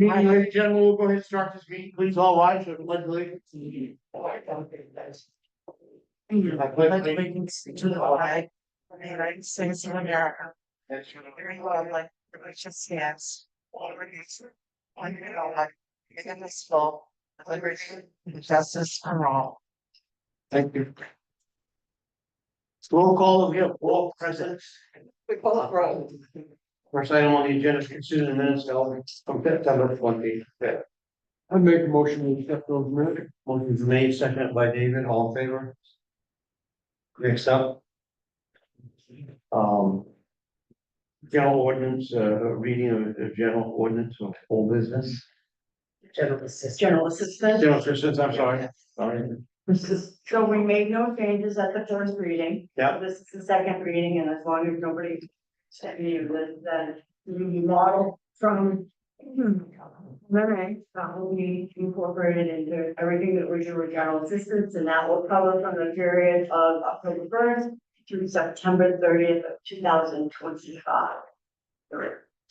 Meeting, ladies and gentlemen, we'll go ahead and start this meeting. Please all rise for the pledge of allegiance. I pledge allegiance To the flag of the United States of America, and to the republic for which it stands, one nation, under God, indivisible, with liberty and justice for all. Thank you. Roll call, we have four presidents. We call it roll. First item on the agenda is consider the minutes from September 25th. I make a motion to accept those minutes. Motion is made, seconded by David, all in favor? Next up. General ordinance, reading of general ordinance of whole business. General assistant. General assistance, I'm sorry. So we made no changes at the first reading. Yeah. This is the second reading, and as long as nobody sent me the model from Mary, that will be incorporated into everything that was your general assistance, and that will cover from the period of October 1st through September 30th of 2025.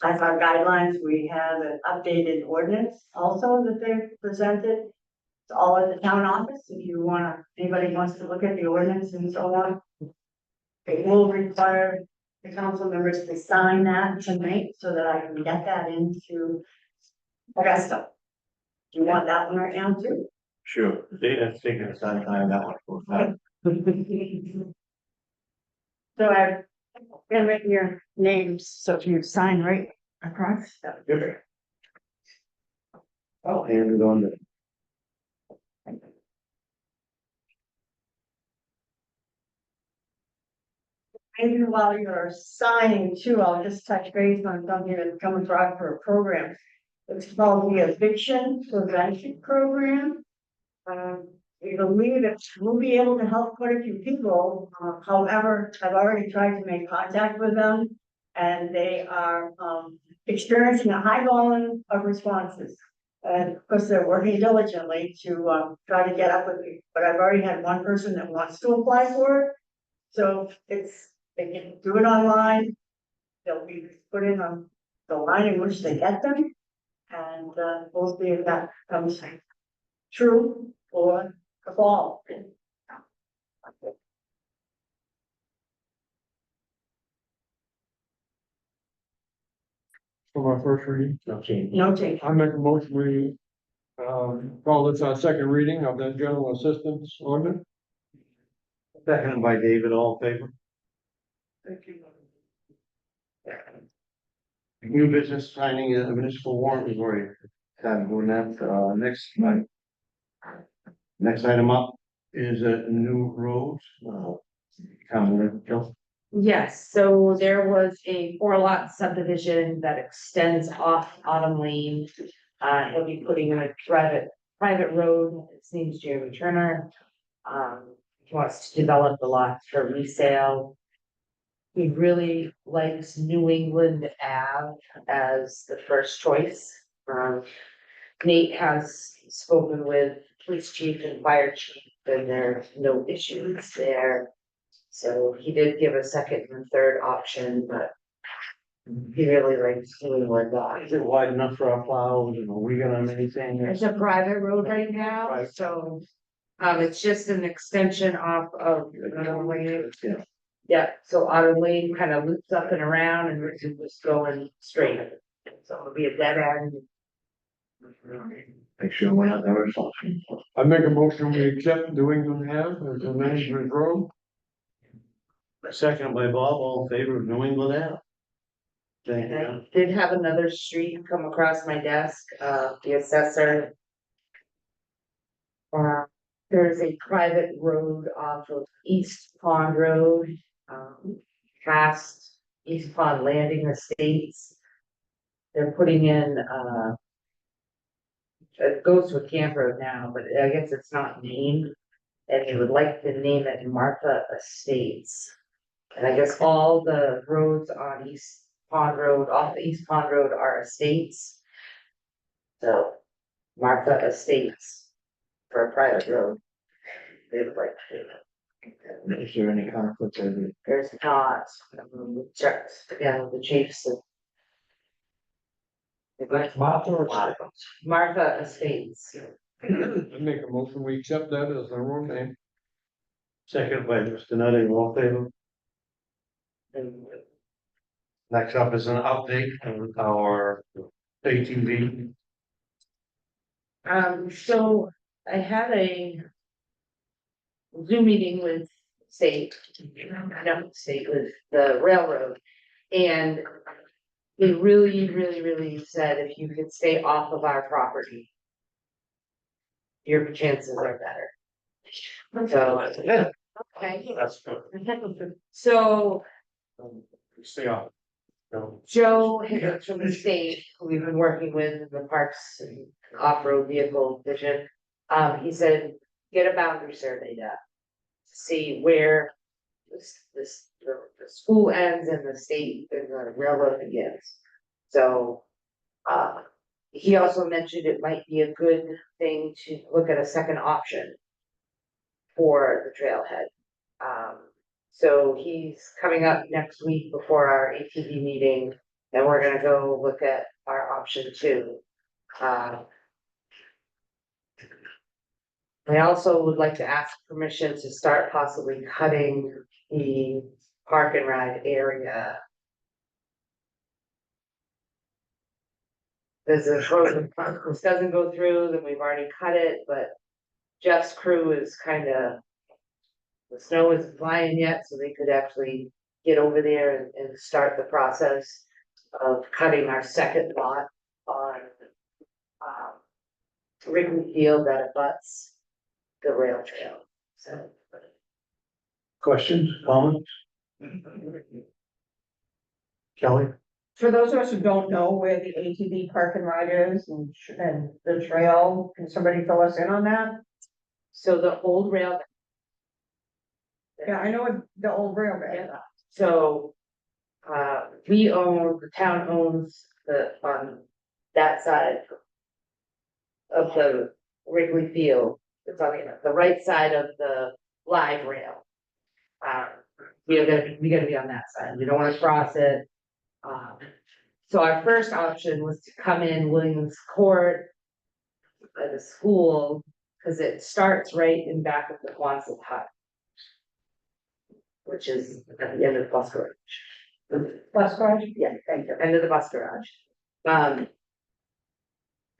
As our guidelines, we have an updated ordinance also that they've presented. It's all at the town office, if you wanna, anybody wants to look at the ordinance and so on. It will require the council members to sign that tonight, so that I can get that into Augusta. Do you want that one right now too? Sure, that's taking us some time, that one. So I've been written your names, so if you sign right across. Good. I'll hand it on to. Maybe while you're signing too, I'll just touch base on something that's coming across for a program. It's called the Eviction Prevention Program. We believe that we'll be able to help quite a few people. However, I've already tried to make contact with them, and they are experiencing a high volume of responses. And of course, they're working diligently to try to get up with me. But I've already had one person that wants to apply for it. So they can do it online. They'll be put in on the line in which they get them. And we'll see if that comes true or a fall. For my first reading. No change. No change. I make a motion we call this our second reading of the general assistance ordinance. Seconded by David, all in favor? Thank you. New business signing a municipal warrant, we've already had doing that, next item up is a new roads, Councilman Joe. Yes, so there was a 4-lot subdivision that extends off Autumn Lane. He'll be putting in a private road. It seems Jeremy Turner. He wants to develop the lots for resale. He really likes New England Ave as the first choice. Nate has spoken with police chief and fire chief, and there's no issues there. So he did give a second and third option, but he really likes New England Ave. Is it wide enough for our plows, and are we gonna have anything? It's a private road right now, Right. so it's just an extension off of Autumn Lane. Yeah. Yeah, so Autumn Lane kind of loops up and around, and we're just going straight. So it'll be a dead end. Make sure we're not there or something. I make a motion we accept New England Ave as a management road. Seconded by Bob, all in favor of New England Ave? Thank And I you. did have another street come across my desk, the assessor. There's a private road off of East Pond Road, past East Pond Landing Estates. They're putting in, it goes to a camp road now, but I guess it's not named. And they would like to name it Martha Estates. And I guess all the roads on East Pond Road, off the East Pond Road are estates. So Martha Estates for a private road. They would like to do that. Is there any conflict there? There's not, checked again with the chiefs. That's Martha or Martha Estates. I make a motion, we accept that as the road name. Second by Mr. Nutting, all in favor? Next up is an update on our ATV. So I had a Zoom meeting with with the railroad. And they really said if you could stay off of our property, your chances are better. So, Yeah, okay. that's good. So Stay off. No. Joe Higgins from the state, who we've been working with in the parks and off-road vehicle division, he said, get a boundary survey done. See where the school ends and the state and the railroad begins. So, he also mentioned it might be a good thing to look at a second option for the trailhead. So he's coming up next week before our ATV meeting, and we're gonna go look at our option two. I also would like to ask permission to start possibly cutting the park and ride area. There's a road that this doesn't go through, then we've already cut it, but Jeff's crew is kinda. The snow isn't flying yet, so they could actually get over there and start the process of cutting our second lot on. Wrigley Field that abuts the rail trail, so. Questions, comments? Kelly? For those of us who don't know where the ATV park and ride is and the trail, can somebody fill us in on that? So the old rail. Yeah, I know what the old railroad. Yeah. So, the town owns on that side of the Wrigley Field. It's on the right side of the live rail. We gotta be on that side. We don't wanna cross it. So our first option was to come in Williams Court at the school, cause it starts right in back of the Quonset hut, which is at the end of the bus garage. Bus garage? Yeah, thank you, end of the bus garage.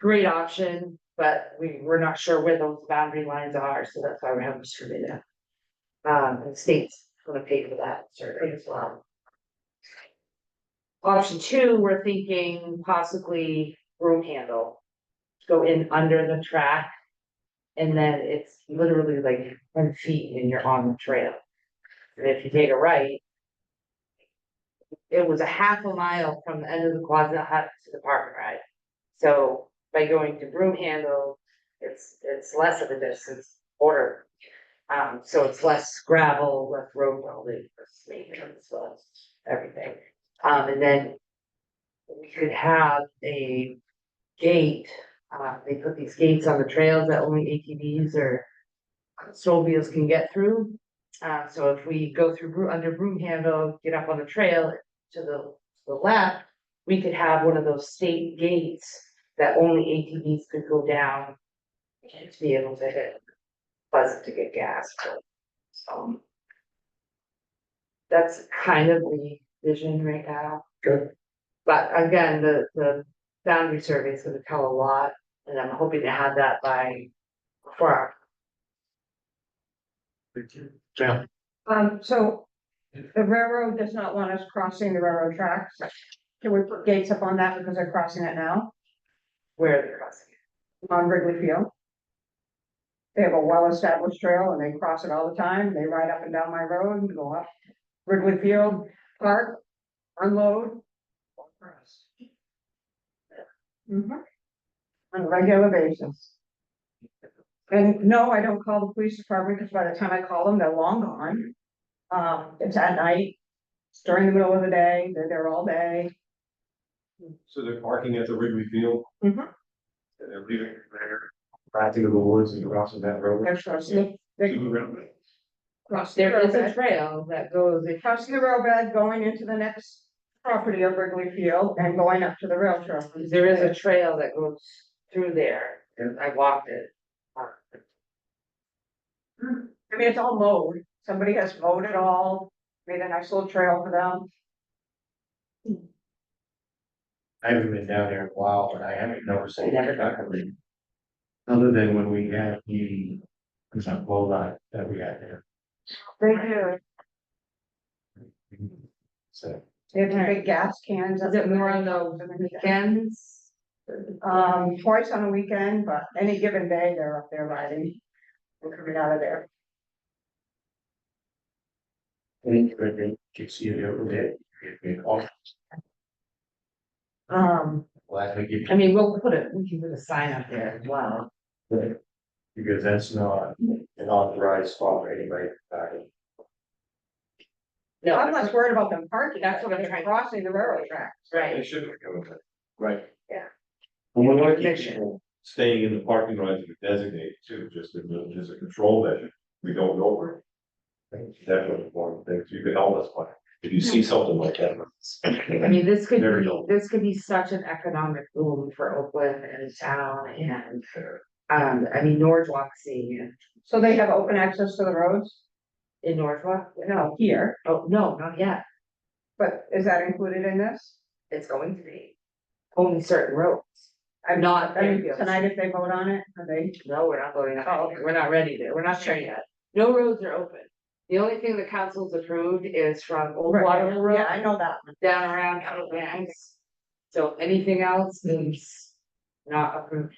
Great option, but we're not sure where those boundary lines are, so that's why we're having a survey there. The state's gonna pay for that survey as well. Option two, we're thinking possibly broom handle, go in under the track. And then it's literally like 10 feet and you're on the trail. And if you take a right. It was a half a mile from the end of the Quonset hut to the park and ride. So by going to broom handle, it's less of a distance order. So it's less gravel, less road building, less maintenance, less everything. And then we could have a gate. They put these gates on the trails that only ATVs or snowmobiles can get through. So if we go through under broom handle, get up on the trail to the left, we could have one of those state gates that only ATVs could go down to be able to hit Pleasant to get gas. That's kind of the vision right now. Good. But again, the boundary survey is gonna tell a lot, and I'm hoping to have that before our. Yeah. So the railroad does not want us crossing the railroad tracks. Can we put gates up on that because they're crossing it now Where they're crossing. on Wrigley Field? They have a well-established trail and they cross it all the time. They ride up and down my road and go up Wrigley Field, park, unload. On a regular basis. And no, I don't call the police department because by the time I call them, they're long gone. It's at night, it's during the middle of the day, they're there all day. So they're parking at the Wrigley Field? Mhm. And they're leaving there, driving to the woods and crossing that road? They're crossing, they cross the There is a railbed, trail that goes, crossing the railbed, going into the next property of Wrigley Field and going up to the rail trail. There is a trail that goes through there, and I walked it. I mean, it's all mowed. Somebody has mowed it all, made a nice little trail for them. I haven't been down there in a while, but I haven't noticed any. Never. Other than when we had the, line that we had there. They do. So, They have the big gas cans. Is it more on the weekends? Twice on a weekend, but any given day, they're up there riding. We're coming out of there. any good thing you see it over there, give me a call. Well, I think you I mean, we can put a sign up there as well. can, because that's not an authorized spot anyway. No, I'm less worried about them parking. That's what I'm They're trying- crossing the railroad tracks. right, should be coming back. Right. Yeah. And we want to keep Permission. people staying in the parking lots that are designated too, just as a control measure. We don't know where. That's definitely one of the things you could help us with. If you see something like that. I mean, this could Very be, helpful. this could be such an economic boom for Oakland and the town and, I mean, Norwalk seeing it. So they have open access to the roads? In Norwalk? No, here, Oh, no, not yet. but is that included in this? It's going to be. Only certain roads. I'm not, I mean, tonight if they vote on it, are they? no, we're not voting on Oh, it. We're not ready to, we're not sure yet. No roads are open. The only thing the council's approved is from Old Water Road Yeah, I know that one. down around Oakland. So anything else is not approved.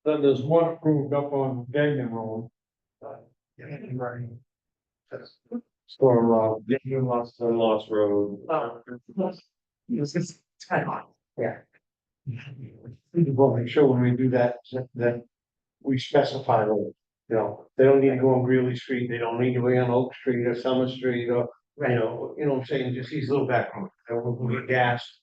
Then there's one approved up on Gagnon Road. For, Lost Road. Oh. It's kind of hot. We'll make sure when we do that, that we specify, you know, they don't need to go on Greeley Street, they don't need to be on Oak Street or Summer Street or, you know what I'm saying, just these little back roads, we get gas.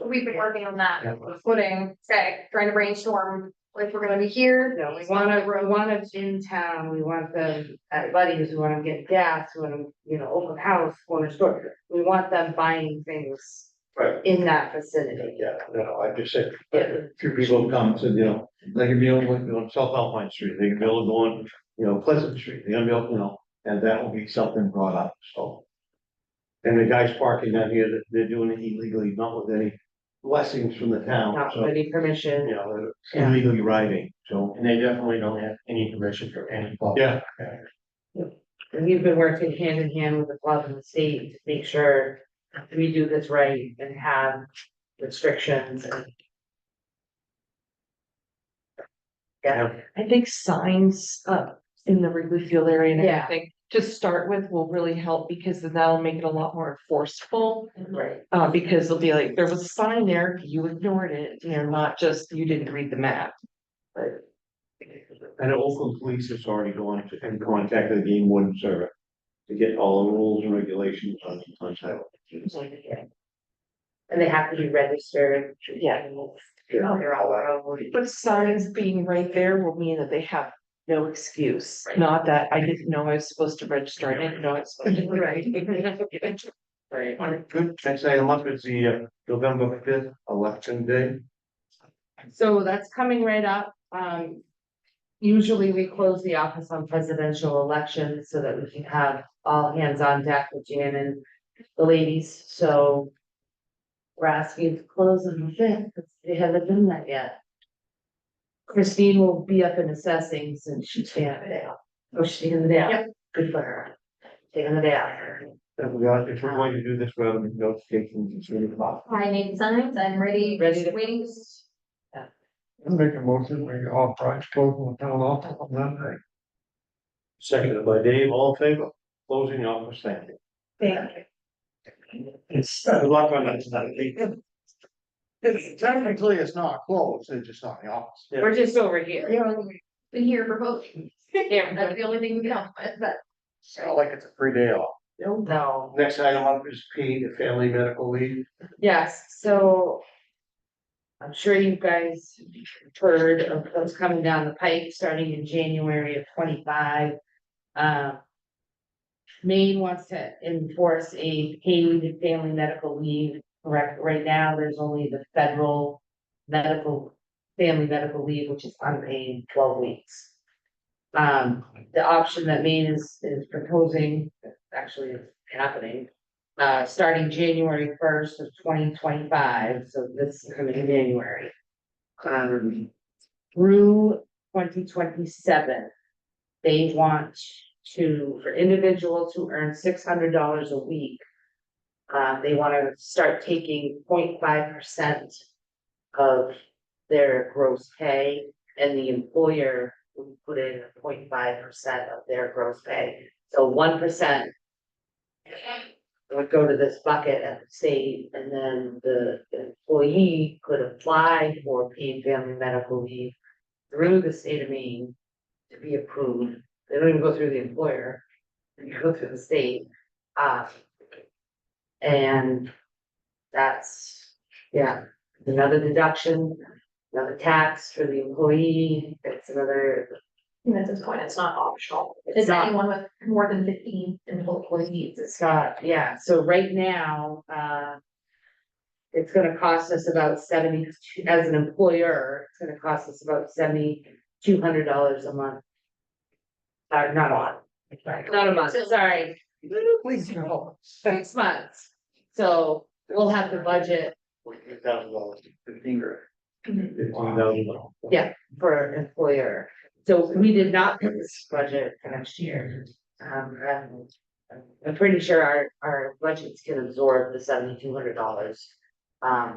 We've been working on that, Yeah. footing, trying to brainstorm, if we're gonna be here. No, we want it in town, we want them at Buddy's, we want them getting gas, we want them, you know, open house, corner store. We want them buying things Right. in that vicinity. Yeah, no, I just said, Yeah. a few people have come and said, you know, they can be on South Alpine Street, they can be able to go on, you know, Pleasant Street, they're gonna be able, you know, and that will be something brought up, so. And the guys parking down here, they're doing it illegally, not with any blessings from the town, Not so, any you permission. know, they're illegally riding, so. And they definitely don't have any permission from any club. Yeah. And we've been working hand in hand with the club and the state to make sure we do this right and have restrictions and. Yeah, I think signs in the Wrigley Field area and Yeah. everything to start with will really help because then that'll make it a lot more enforceable. right, Because they'll be like, there was a sign there, you ignored it, you know, not just you didn't read the map. right. And Oakland Police has already gone to, and contacted the game warden server to get all the rules and regulations on title. And they have to be registered. Yeah. They're all around. But signs being right there will mean that they have no excuse, not that I didn't know I was supposed to register, I didn't know I was supposed to. Right. Right. All right, good. Next item up is the November 5th election day. So that's coming right up. Usually we close the office on presidential elections so that we can have all hands on deck with Jan and the ladies, so. We're asking to close on the 5th, because they haven't done that yet. Christine will be up in assessing since she's taking the day off. Oh, she's taking the day off. Good for her. Taking the day off. If we're going to do this, we're having notifications and sort of about. I need signs, I'm ready, Ready to- waiting. I'll make a motion, we authorize closing the town office on that day. Seconded by Dave, all in favor, closing the office, thank you. Thank you. Good luck on that. It's technically, it's not closed, it's just not in the office. Yeah. We're just over here. Been here for both. Yeah, That's the only thing we can help with, but. It's not like it's a free day off. no. Next item up is P, the family medical leave. Yes, so. I'm sure you guys heard of what's coming down the pike, starting in January of 25. Maine wants to enforce a paid family medical leave correct, right now, there's only the federal medical, family medical leave, which is unpaid 12 weeks. The option that Maine is proposing, actually it's happening, starting January 1st of 2025, so this is coming in January. Through 2027, they want to, for individuals who earn $600 a week, they want to start taking 0.5% of their gross pay, and the employer would put in 0.5% of their gross pay. So 1% would go to this bucket at the state, and then the employee could apply for paid family medical leave through the state of Maine to be approved. They don't even go through the employer, they go through the state. And that's, yeah, another deduction, another tax for the employee, it's another. And at this point, it's not optional. It's It's not. anyone with more than 15 employees. It's not, yeah, so right now, it's gonna cost us about 70, as an employer, it's gonna cost us about $7,200 a month. Not a month, not a month, sorry, Please, no. 6 months. So we'll have to budget $15,000, 15 $15,000. Yeah. for employer. So we did not put this budget for next year. I'm pretty sure our budgets can absorb the $7,200. I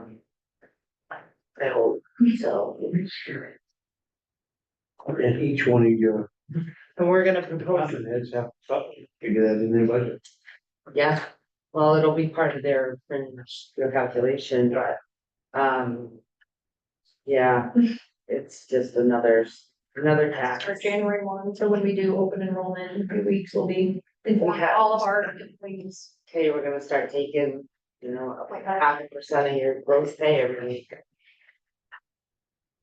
hope, so. And each one of your And we're gonna propose, department heads have to figure that in their budget. yeah, well, it'll be part of their calculation, but, yeah, it's just another tax. For January 1, so when we do open enrollment in 3 weeks, we'll be informing all of our employees. Okay, we're gonna start taking, like 0.5% of your gross pay every week.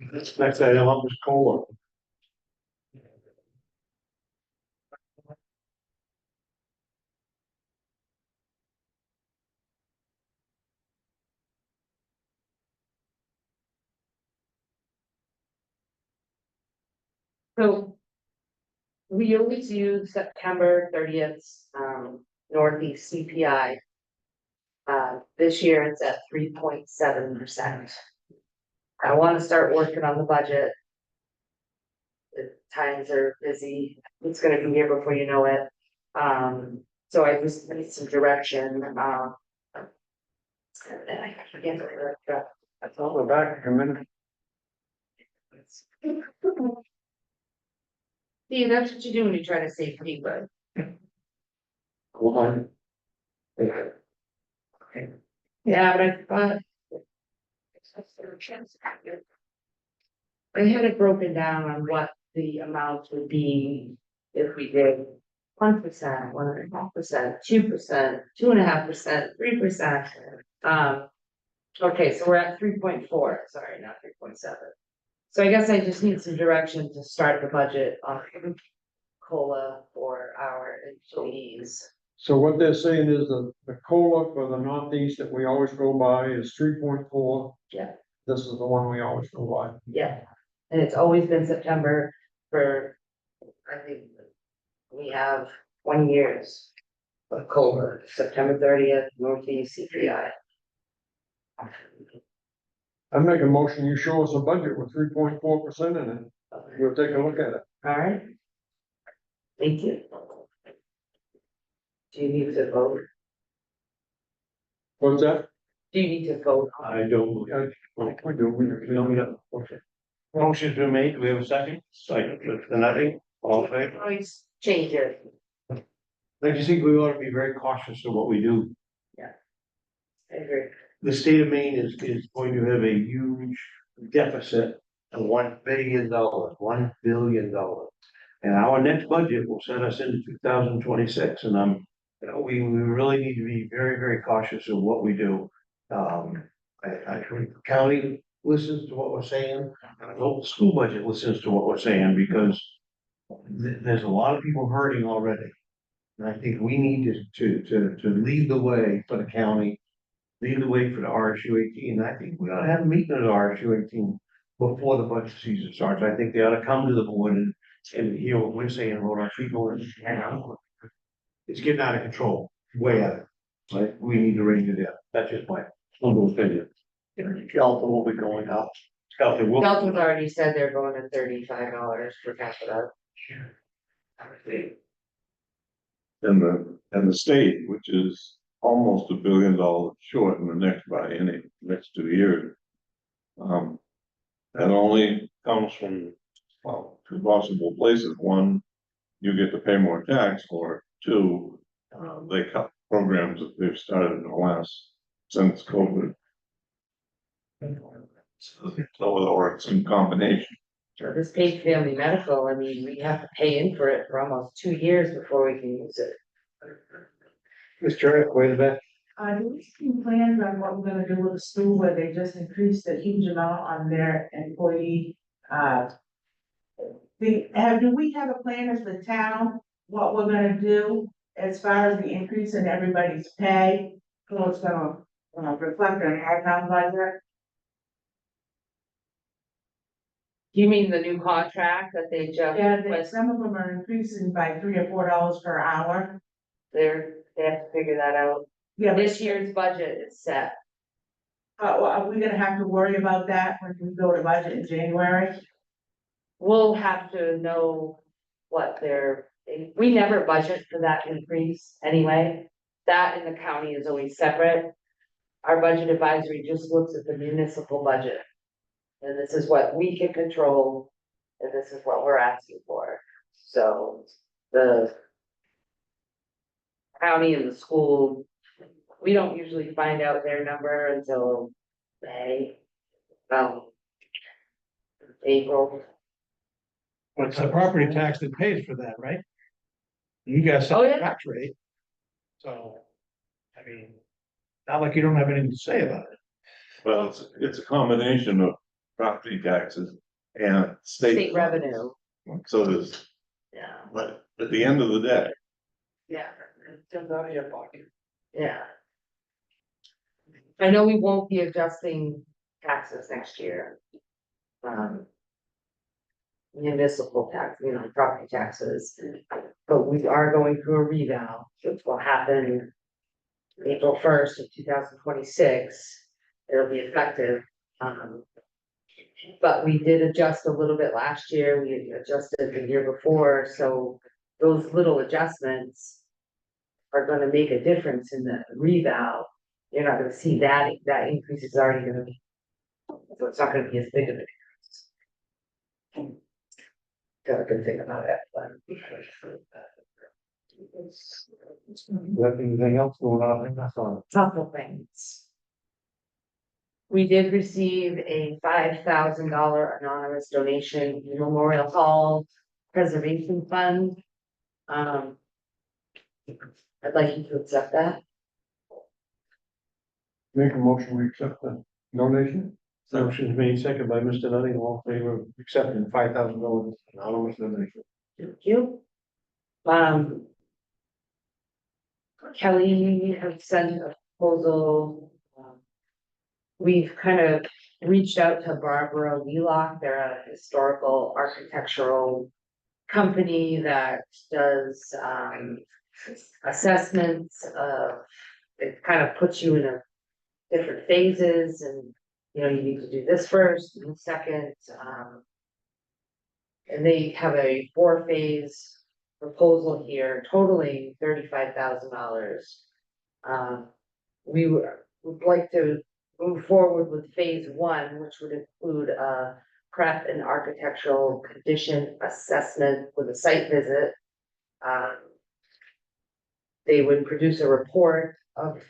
Next item up is COLA. So. We always use September 30th, Northeast CPI. This year it's at 3.7%. I want to start working on the budget. The times are busy, it's gonna be here before you know it. So I just need some direction, and I forget the. That's all the back, a minute. See, that's what you do when you try to save paper. One. Yeah, but I thought. I had it broken down on what the amount would be if we did 1%, 1.5%, 2%, 2.5%, 3%. Okay, so we're at 3.4, sorry, not 3.7. So I guess I just need some direction to start the budget on COLA for our employees. So what they're saying is the COLA for the Northeast that we always go by is 3.4. Yeah. This is the one we always go by. Yeah, and it's always been September for, I think, we have 20 years of COLA, September 30th, Northeast CPI. I make a motion, you show us a budget with 3.4% in it. We'll take a look at it. All right. Thank you. Do you need to vote? What's that? Do you need to vote? I don't. We do, We don't, okay. Motion's been made, do we have a second? Second, nothing, all in favor? Always change it. I just think we ought to be very cautious of what we do. I agree. The state of Maine is going to have a huge deficit of $1 billion, $1 billion. And our next budget will set us into 2026, and we really need to be very, very cautious of what we do. I think the county listens to what we're saying, and I hope the school budget listens to what we're saying, because there's a lot of people hurting already. And I think we need to lead the way for the county. lead the way for the RSU 18. I think we ought to have a meeting at the RSU 18 before the budget season starts. I think they ought to come to the board and hear what we're saying about our people and it's getting out of control, way out of, like, we need to rein it in. That's just my humble opinion. Delta will be going up. Delta will. Delta's already said they're going to $35 per capita. And the state, which is almost $1 billion short in the next 2 years. That only comes from, well, two possible places. One, you get to pay more tax, or two, they cut programs that they've started in the last, since COVID. Or some combination. So this paid family medical, I mean, we have to pay in for it for almost 2 years before we can use it. Mr. Wait a minute. Do we see plans on what we're gonna do with the school where they just increased a huge amount on their employee, do we have a plan as the town, what we're gonna do as far as the increase in everybody's pay? So it's gonna, reflect on our town budget? You mean the new contract that they just, Yeah, some of them are increasing by $3 or $4 per hour. they have to figure that out. Yeah, This year's budget is set. well, are we gonna have to worry about that when we go to budget in January? We'll have to know what we never budget for that increase anyway. That in the county is always separate. Our budget advisory just looks at the municipal budget. And this is what we can control, and this is what we're asking for. So the county and the school, we don't usually find out their number until May, April. But it's the property tax that pays for that, right? You guys set Oh, the yeah. tax rate. So, I mean, not like you don't have anything to say about it. Well, it's a combination of property taxes and State revenue, So there's, yeah, but at the end of the day, yeah, Comes out of your pocket. yeah. I know we won't be adjusting taxes next year. Municipal tax, property taxes, but we are going through a reval, which will happen April 1st of 2026. It'll be effective. But we did adjust a little bit last year, we adjusted the year before, so those little adjustments are gonna make a difference in the reval. You're not gonna see that increase is already gonna be, so it's not gonna be as big of a difference. Got a good thing about it, but. Anything else going on? That's on. Couple things. We did receive a $5,000 anonymous donation from Memorial Hall Preservation Fund. I'd like you to accept that. Make a motion, we accept the donation. Motion made second by Mr. Nutting, all in favor of accepting $5,000 anonymous donation. Thank you. Kelly has sent a proposal. We've kind of reached out to Barbara Wheelock. They're a historical architectural company that does assessments of, it kind of puts you in a different phases, and you need to do this first and second. And they have a 4-phase proposal here totaling $35,000. We would like to move forward with phase 1, which would include a prep and architectural condition assessment with a site visit. They would produce a report of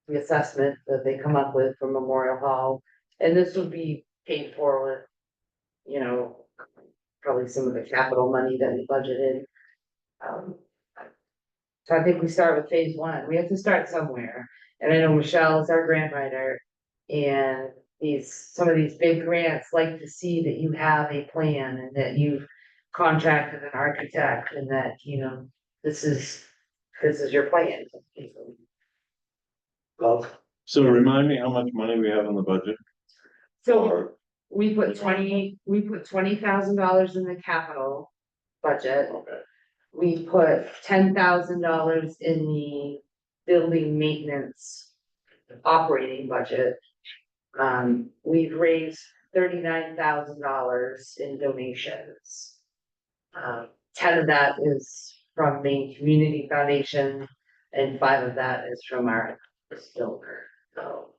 the assessment that they come up with from Memorial Hall, and this would be paid for with, probably some of the capital money that we budgeted. So I think we start with phase 1. We have to start somewhere. And I know Michelle is our grant writer, and some of these big grants like to see that you have a plan and that you've contracted an architect and that, this is your plan. Well, So remind me how much money we have in the budget? So Or, we put $20,000 in the capital budget. okay, We put $10,000 in the building maintenance operating budget. We've raised $39,000 in donations. 10 of that is from Maine Community Foundation, and 5 of that is from our donor, so.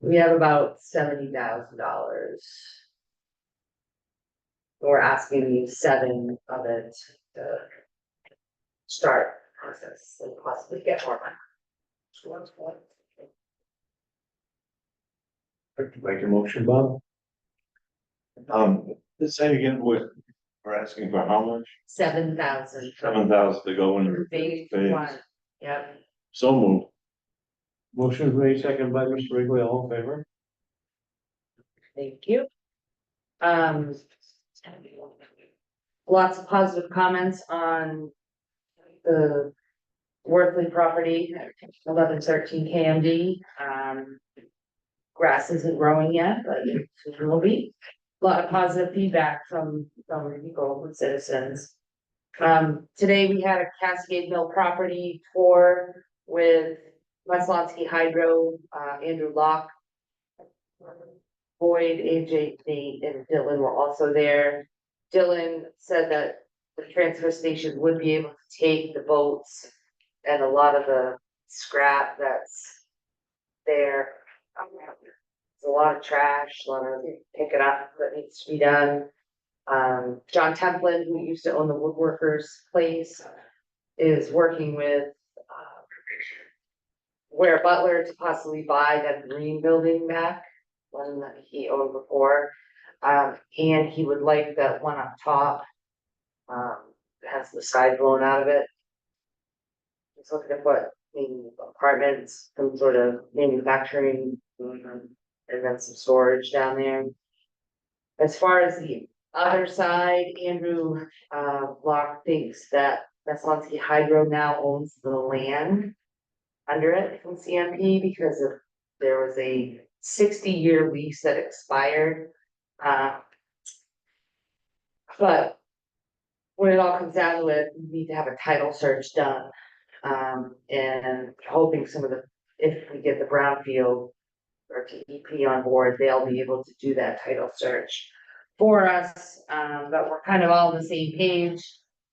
We have about $70,000. We're asking you 7 of it to start the process and possibly get more money. Make a motion, Bob? let's say again, we're asking for how much? 7,000. 7,000 to go in. Phase phase. 1, yep. So moved. Motion made second by Mr. Wrigley, all in favor? Thank you. Lots of positive comments on the Worthley property, 1113 KMD. Grass isn't growing yet, but it will be. A lot of positive feedback from people and citizens. Today we had a Cascade Mill property tour with Weslotsky Hydro, Andrew Locke, Boyd, AJ, Nate, and Dylan were also there. Dylan said that the transfer station would be able to take the boats and a lot of the scrap that's there. There's a lot of trash, a lot of picking up that needs to be done. John Templin, who used to own the woodworkers place, is working with Ware Butler to possibly buy that green building back, one that he owned before. And he would like that one up top, that has the side blown out of it. He's looking to put maybe apartments, some sort of manufacturing, and then some storage down there. As far as the other side, Andrew Locke thinks that Weslotsky Hydro now owns the land under it from CMP because there was a 60-year lease that expired. But when it all comes down to it, we need to have a title search done. And hoping if we get the Brownfield or TEP on board, they'll be able to do that title search for us. But we're kind of all on the same page.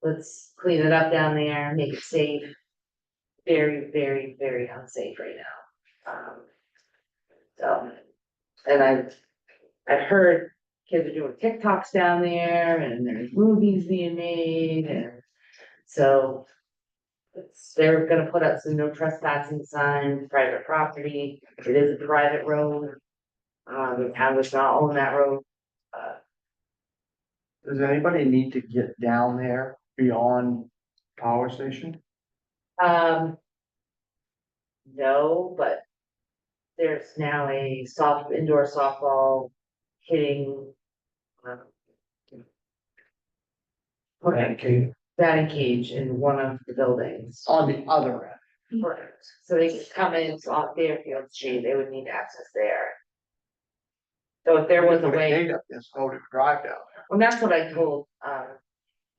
Let's clean it up down there, make it safe. Very, very, very unsafe right now. And I've heard kids are doing TikToks down there and there's movies being made, and so they're gonna put up some no trespassing signs, private property. It is a private road. The town does not own that road. Does anybody need to get down there beyond power station? No, but there's now a indoor softball hitting. Batting cage in one of the buildings. On the other end. Correct. So they could come in off Fairfield Street, they would need access there. So if there was a way, It's how to drive down there. well, that's what I told,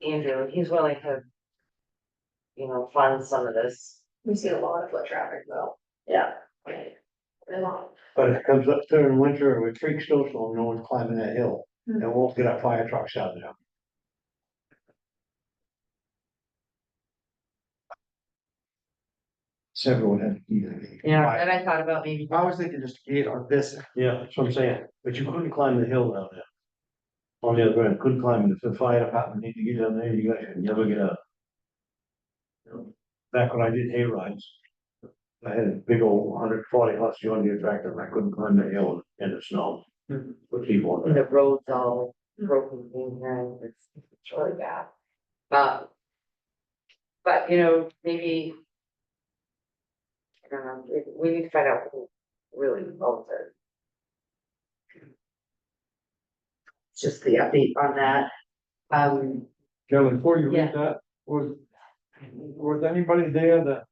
Andrew, and he's willing to. Fund some of this. We see a lot of foot traffic though. Yeah. A lot. But if it comes up during winter with freak snowstorm, no one's climbing that hill, and won't get our fire trucks out there. Everyone had. Yeah, and I thought about maybe. I was thinking just a gate on this. Yeah, that's what I'm saying, but you couldn't climb the hill down there. On the other end, couldn't climb it, if the fire department need to get down there, you guys could never get up. Back when I did hay rides, I had a big old 140 horse John Deere tractor, and I couldn't climb the hill in the snow. With people on And it. the road's all broken in there, it's really bad. But maybe. I don't know, we need to find out who really owns it. Just the update on that. Kevin, before you Yeah. read that, was anybody there that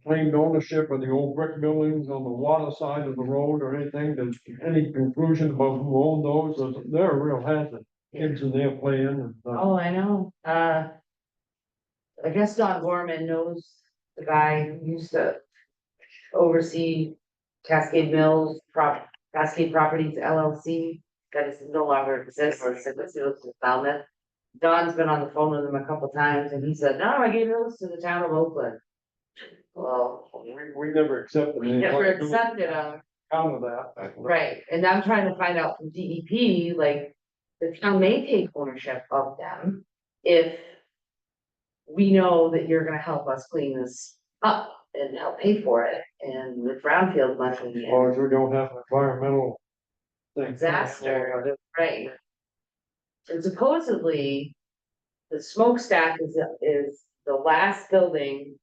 claimed ownership of the old brick buildings on the water side of the road or anything? Does any conclusion about who owned those? They're a real hazard. Kids in there playing and stuff. Oh, I know, I guess Don Gorman knows the guy who used to oversee Cascade Mills, Cascade Properties LLC, that is no longer exists, it's in Falmouth. Don's been on the phone with him a couple times, and he said, no, I gave those to the town of Oakland. Well, We never accepted any. never accepted them. Out of that. Right, and I'm trying to find out from DEP, like, the town may take ownership of them if we know that you're gonna help us clean this up and help pay for it, and with brownfield money As long and as we don't have an environmental thing. disaster, right? And supposedly, the smokestack is the last building,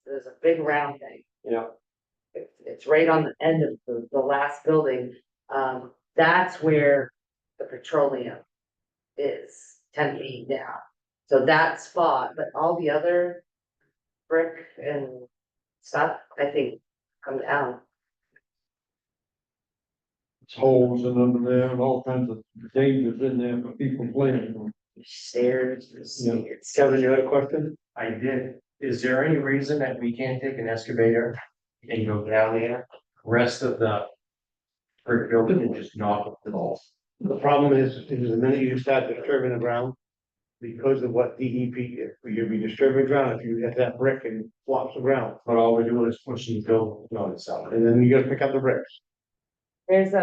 there's a big round thing. Yeah. It's right on the end of the last building, that's where the petroleum is 10 feet down. So that spot, but all the other brick and stuff, I think, come down. It's holes and under there and all kinds of dangers in there for people playing. Stairs, Yeah. it's. Kevin, you had a question? I did. Is there any reason that we can't take an excavator and go down there, rest of the brick building and just knock it off? The problem is the minute you start disturbing the ground, because of what DEP, you'll be disturbing ground if you hit that brick and flops the ground. But all we're doing is pushing the building on itself. And then you gotta pick up the bricks. There's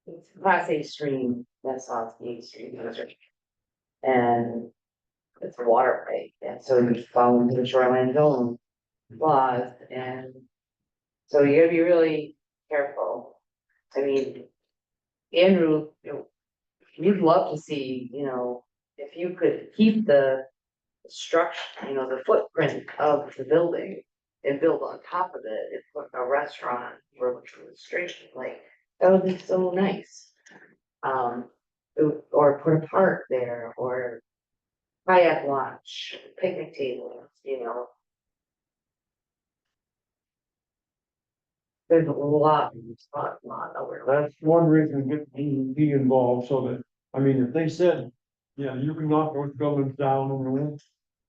it's a Class A stream, that's on the stream. And it's a waterway, and so you follow the shoreline zone laws, and so you gotta be really careful. I mean, Andrew, you'd love to see, if you could keep the structure, the footprint of the building and build on top of it and put a restaurant or a street, like, that would be so nice. Or put a park there, or kayak launch, picnic tables, There's a lot over there. That's one reason to get DEP involved, so that, I mean, if they said, yeah, you can knock those buildings down and there won't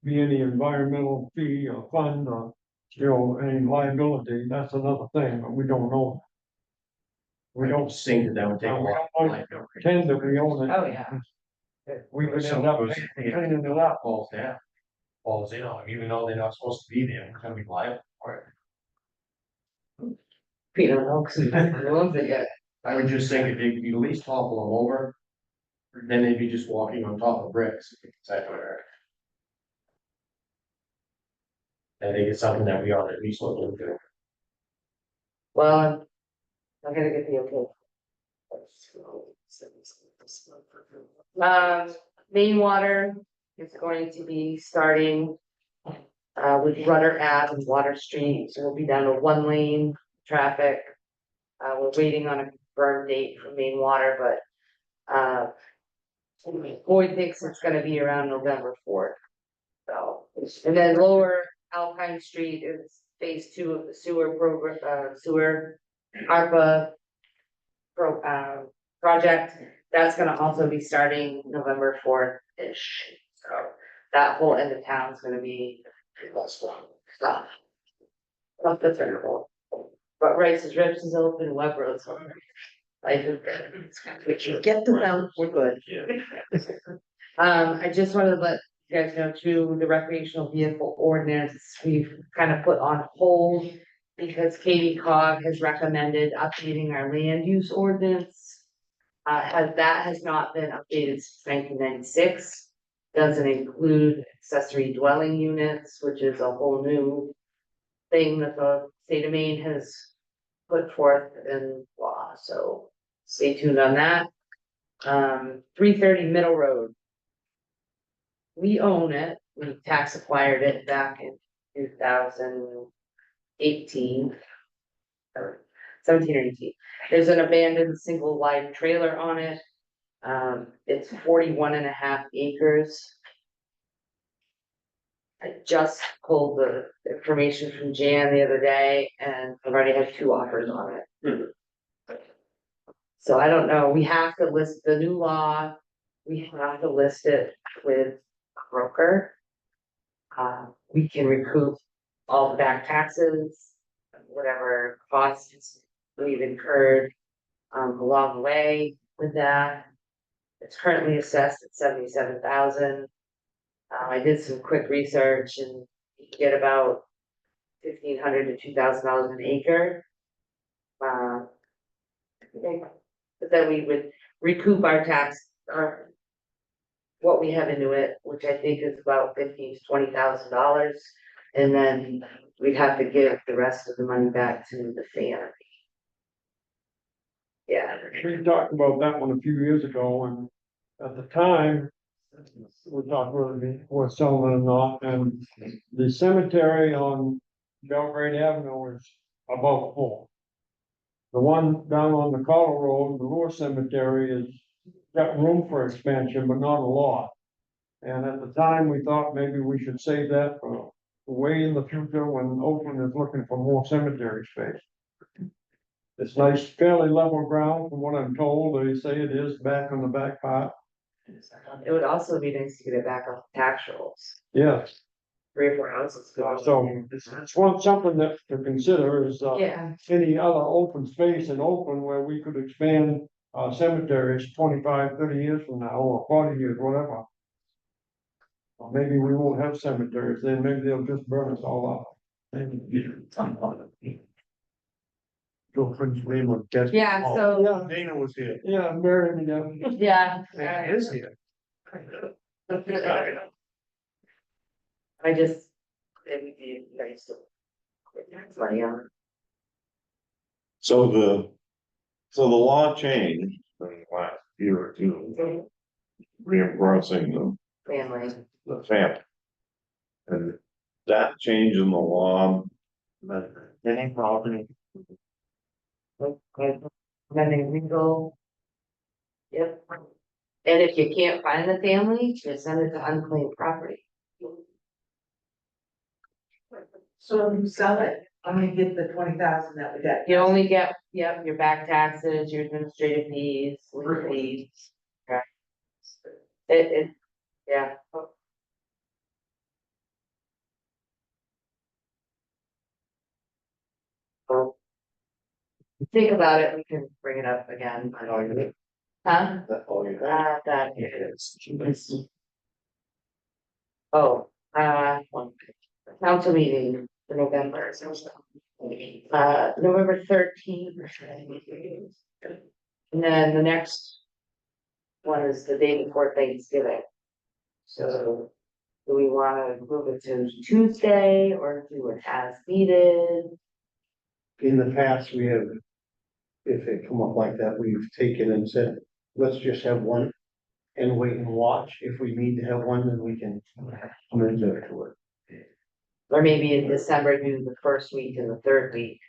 be any environmental fee or fund or, any liability, that's another thing, but we don't know. We don't think that would take a we lot. don't like to pretend that we own it. Oh, yeah. We could Some end up of those, cleaning it up. falls down. Falls in on them, even though they're not supposed to be there, we're gonna be liable for it. We don't know, 'cause we haven't owned it yet. I would just think if you could at least topple them over, then they'd be just walking on top of bricks. That would hurt. I think it's something that we ought to at least look into. Well, I'm gonna get the okay. Main water is going to be starting with Rudder Ave and Water Street, so we'll be down to 1 lane traffic. We're waiting on a confirmed date for main water, but Boyd thinks it's gonna be around November 4th. So, and then lower Alpine Street is phase 2 of the sewer program, sewer ARPA project. That's gonna also be starting November 4th-ish. So that whole end of town is gonna be stuff. Stuff that's terrible. But Rice's Rips is open, Web Road's open. Life is good. We can get to them, we're good. I just wanted to let you guys know too, the recreational vehicle ordinance, we've kind of put on hold because Katie Cog has recommended updating our land use ordinance. That has not been updated since 1996. Doesn't include accessory dwelling units, which is a whole new thing that the state of Maine has put forth in law, so stay tuned on that. 330 Middle Road. We own it, we tax acquired it back in 2018. Or 17 or 18. There's an abandoned single wide trailer on it. It's 41.5 acres. I just pulled the information from Jan the other day and I've already had 2 offers on it. So I don't know, we have to list the new law, we have to list it with a broker. We can recoup all the back taxes, whatever costs we've incurred along the way with that. It's currently assessed at 77,000. I did some quick research and you can get about $1,500 to $2,000 an acre. But then we would recoup our tax, what we have into it, which I think is about $15,000 to $20,000. And then we'd have to give the rest of the money back to the family. Yeah. We talked about that one a few years ago, and at the time, we talked whether we were selling it or not, and the cemetery on Belgrade Avenue is about full. The one down on the Collar Road, the Lower Cemetery, is got room for expansion, but not a lot. And at the time, we thought maybe we should save that for way in the future when Oakland is looking for more cemetery space. It's nice, fairly level ground from what I'm told. They say it is back on the back part. It would also be nice to get it back off the tax rolls, Yes, 3 or 4 houses. so it's something that to consider is, Yeah, any other open space in Oakland where we could expand, cemeteries 25, 30 years from now, or 40 years, whatever. Or maybe we won't have cemeteries, then maybe they'll just burn us all up. Girlfriend's name was Des. yeah, so, Dana was here. Yeah, bury me down. yeah. Man, is here. I just, it would be nice to. That's money on. So the law changed in the last year or two, reimbursing Family. the family. And that change in the law, Any problem? Okay, pending legal. Yep. And if you can't find the family, just send it to unclaimed property. So if you sell it, I'm gonna get the 20,000 that we get. You only get, yep, your back taxes, your administrative fees, legal fees. Okay. Yeah. So, think about it, we can bring it up again. Huh? That's all you got. That is. Oh, council meeting for November. November 13th. And then the next one is the day before Thanksgiving. So do we want to move it to Tuesday or do it as needed? In the past, we have, if it come up like that, we've taken and said, let's just have one and wait and watch. If we need to have one, then we can come into it. Or maybe in December, do the first week and the third week,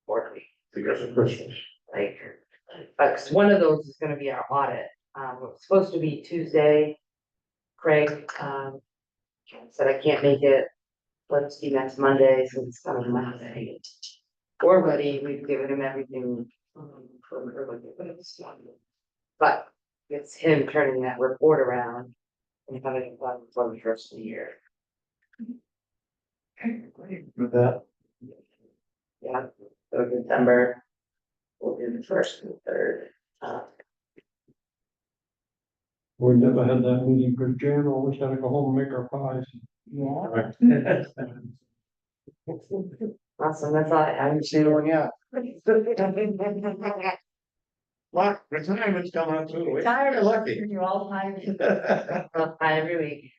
fourth week, Because of Christmas. like. But one of those is gonna be our audit. It's supposed to be Tuesday. Craig, said I can't make it. Let's do next Monday, so it's coming Monday. Or buddy, we've given him everything. But it's him turning that report around and having it done for the first of the year. With that, Yeah, so December. We'll do the first and third. We never had that meeting, because Jan always had to go home and make our pies. Awesome, that's all I have. haven't seen one yet. What, retirement's coming up too. Tired, Lucky. you're all tired. Hi, every week.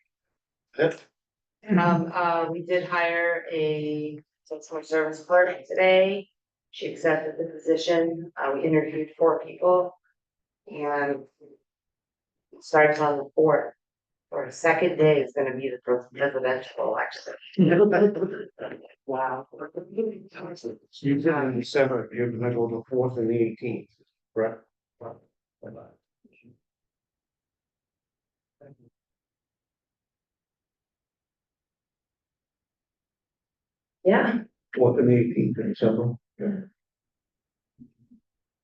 We did hire a customer service clerk today. She accepted the position. We interviewed 4 people. And it starts on the 4th. Or the second day is gonna be the presidential election. Wow. You did in December, you're gonna go the 4th and the 18th, correct? Yeah, Fourth and eighteenth in December.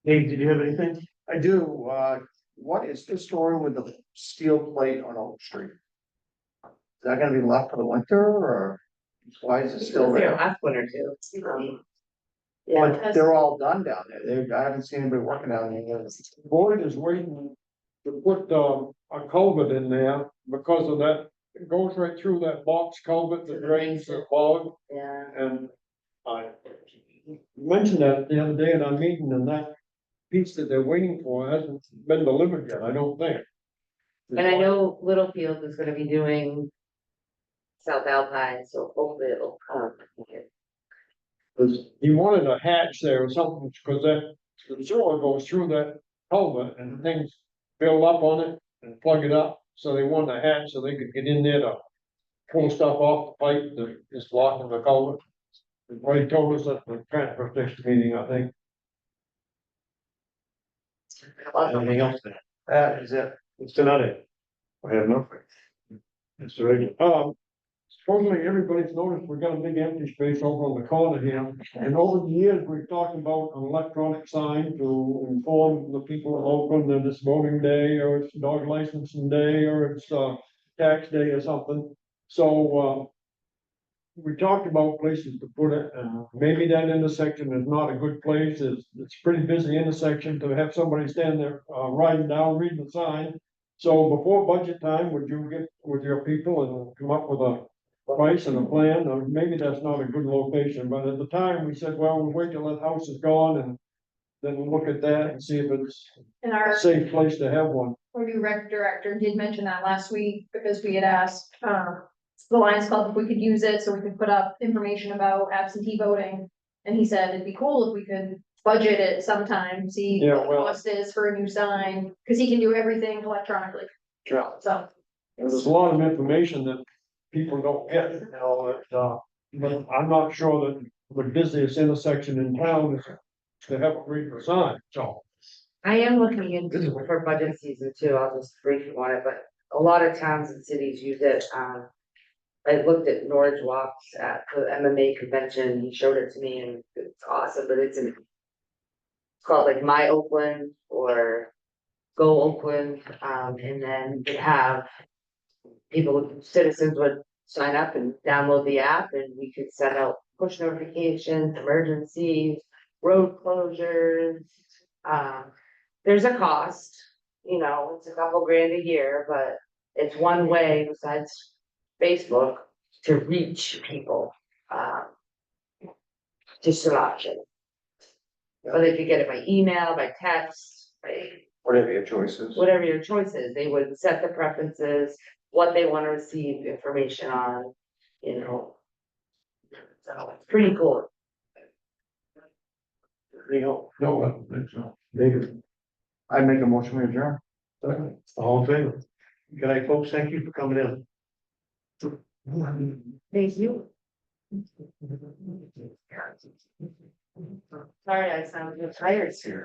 Dave, did you have anything? I do, what is the story with the steel plate on Oak Street? Is that gonna be left for the winter, or why is it still there there? last one or two. Yeah, But they're all done down there, I haven't seen anybody working down there. Boyd is waiting to put, a culvert in there because of that, it goes right through that box culvert that drains the bog. yeah. And I mentioned that the other day in our meeting, and that piece that they're waiting for hasn't been delivered yet, I don't think. And I know Littlefield is gonna be doing South Alpine, so hopefully it'll come. Cause he wanted a hatch there or something, because that, the sewer goes through that culvert and things build up on it and plug it up. So they wanted a hatch so they could get in there to pull stuff off the pipe that is blocking the culvert. What he told us at the transfer station meeting, I think. Anything else there? That is it. It's tonight. I have nothing. It's already. Supposedly everybody's noticed we've got a big empty space over on the corner here, and over the years, we've talked about an electronic sign to inform the people of Oakland that it's voting day, or it's dog licensing day, or it's, tax day or something. So, we talked about places to put it, and maybe that intersection is not a good place, it's a pretty busy intersection to have somebody stand there, riding down, reading the sign. So before budget time, would you get with your people and come up with a price and a plan, or maybe that's not a good location, but at the time, we said, well, we'll wait till that house is gone and then we'll look at that and see if it's And a our safe place to have one. new rec director did mention that last week, because we had asked, the Lions Club if we could use it, so we could put up information about absentee voting. And he said it'd be cool if we could budget it sometime, see Yeah, what the well- cost is for a new sign, cause he can do everything electronically, Yeah. so. There's a lot of information that people don't get, you know, that, but I'm not sure that the busiest intersection in town is to have a read the sign, so. I am looking into for budget season too, I'll just brief you on it, but a lot of towns and cities use it, I looked at Norwich Walks at the MMA convention, he showed it to me and it's awesome, but it's called like My Oakland or Go Oakland, and then you have people, citizens would sign up and download the app and we could send out push notifications, emergencies, road closures. There's a cost, you know, it's a couple grand a year, but it's one way besides Facebook to reach people. Just an option. Or they could get it by email, by text, by Whatever your choice is. whatever your choice is, they would set the preferences, what they want to receive information on, you know. So it's pretty cool. No, No, I don't think so. David, I make a motion to adjourn. all in favor? Good night, folks. Thank you for coming in. Thank you. Sorry, I sound tired here.